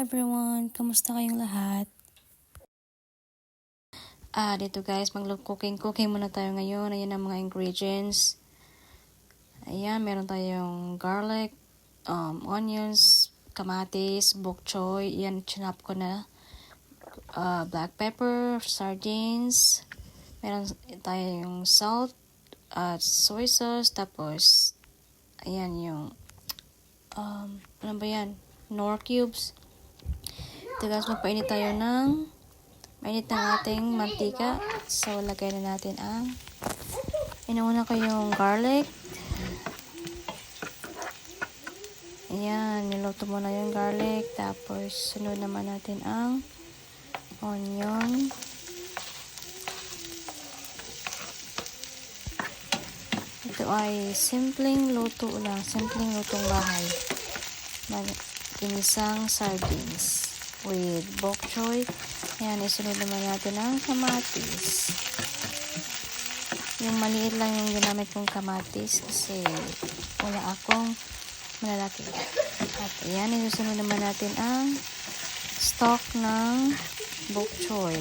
everyone! Kamusta kayong lahat? Dito guys, mag-cooking muna tayo ngayon. Ayan ang mga ingredients. Ayan, meron tayong garlic, onions, kamatis, bok choy. Ayan, chinop ko na. Black pepper, sardines. Meron tayong salt, soy sauce, tapos ayan yung ano ba yan? Knorr cubes. Ito guys, magpainit tayo ng mainit ng ating mantika. So, lagay na natin ang inuuna ko yung garlic. Ayan, niluto mo na yung garlic. Tapos, sunod naman natin ang onion. Ito ay simpleng luto lang. Simpleng lutong bahay. Inisang sardines with bok choy. Ayan, isunod naman natin ang kamatis. Yung maliit lang yung ginamit kong kamatis kasi wala akong malalaki. At ayan, isunod naman natin ang stock ng bok choy.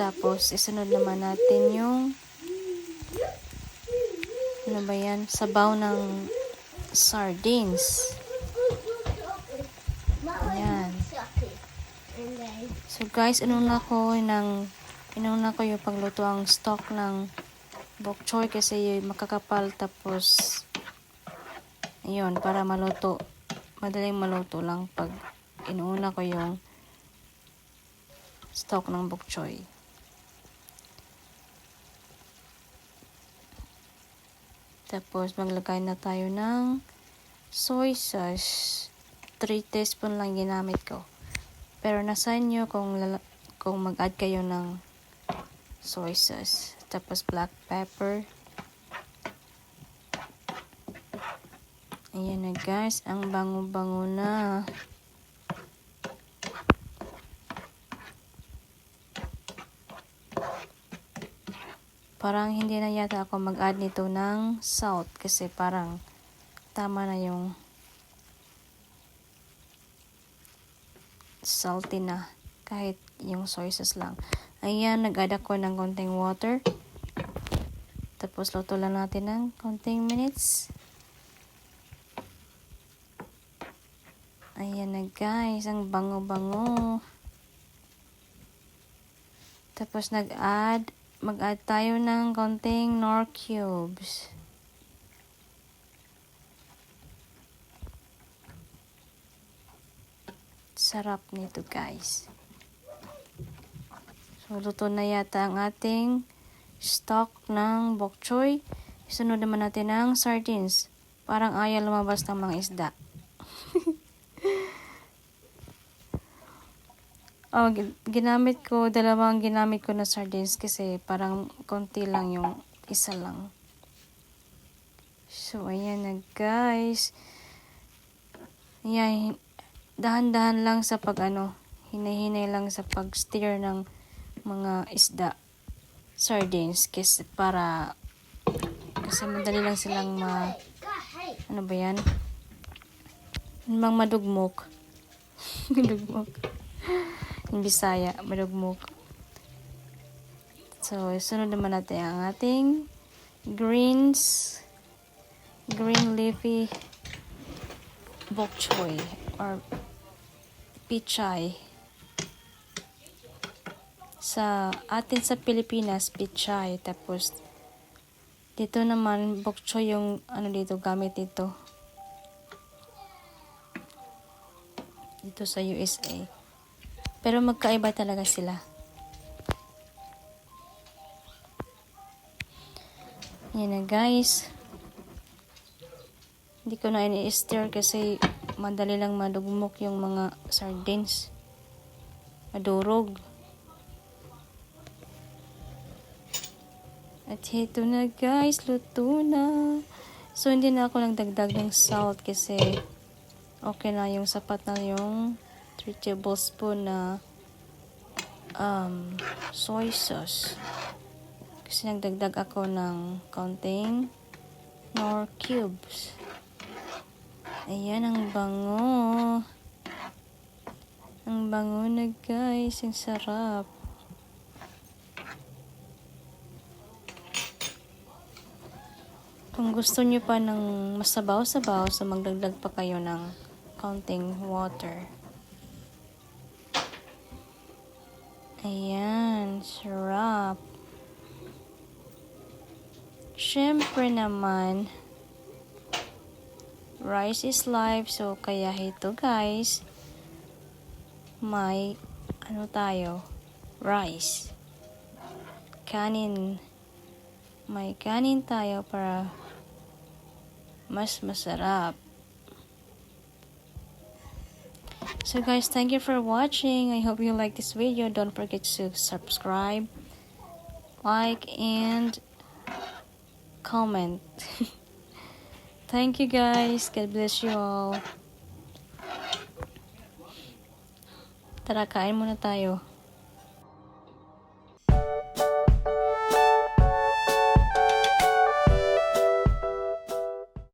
Tapos, isunod naman natin yung ano ba yan? Sabaw ng sardines. Ayan. So guys, inuna ko yung pagluto ang stock ng bok choy kasi makakapal, tapos ayun, para maluto. Madaling maluto lang pag inuna ko yung stock ng bok choy. Tapos maglagay na tayo ng soy sauce. 3 teaspoon lang ginamit ko. Pero nasa inyo kung mag-add kayo ng soy sauce. Tapos black pepper. Ayan na guys, ang bango-bango na. Parang hindi na yata ako mag-add nito ng salt kasi parang tama na yung salty na kahit yung soy sauce lang. Ayan, nag-add ako ng konting water. Tapos luto lang natin ng konting minutes. Ayan na guys, ang bango-bango. Tapos mag-add tayo ng konting Knorr cubes. Sarap nito guys. So, luto na yata ang ating stock ng bok choy. Isunod naman natin ang sardines. Parang ayaw lumabas ng mga isda. Dalawang ginamit ko na sardines kasi parang konti lang yung isa lang. So, ayan na guys. Ayan, dahan-dahan lang sa hinay-hinay lang sa pag-stir ng mga isda, sardines, kasi madali lang silang ano ba yan? Madugmok. Madugmok. In Bisaya, madugmok. So, sunod naman natin ang ating green leafy bok choy or pichay. Sa Pilipinas, pichay. Tapos, dito naman, bok choy yung gamit dito. Dito sa USA. Pero magkaiba talaga sila. Yan na guys. Hindi ko na ini-stir kasi madali lang madugmok yung mga sardines. Madurog. At ito na guys, luto na. So, hindi na ako nagdagdag ng salt kasi okay na yung sapat na yung 3 tablespoon na soy sauce. Kasi nagdagdag ako ng konting Knorr cubes. Ayan, ang bango. Ang bango na guys, ang sarap. Kung gusto nyo pa ng masabaw-sabaw, so magdagdag pa kayo ng counting water. Ayan, sarap. Syempre naman, rice is life, so kaya ito guys, may ano tayo, rice. Kanin. May kanin tayo para mas masarap. So guys, thank you for watching. I hope you like this video. Don't forget to subscribe, like, and comment. Thank you guys. God bless you all. Tara, kain muna tayo.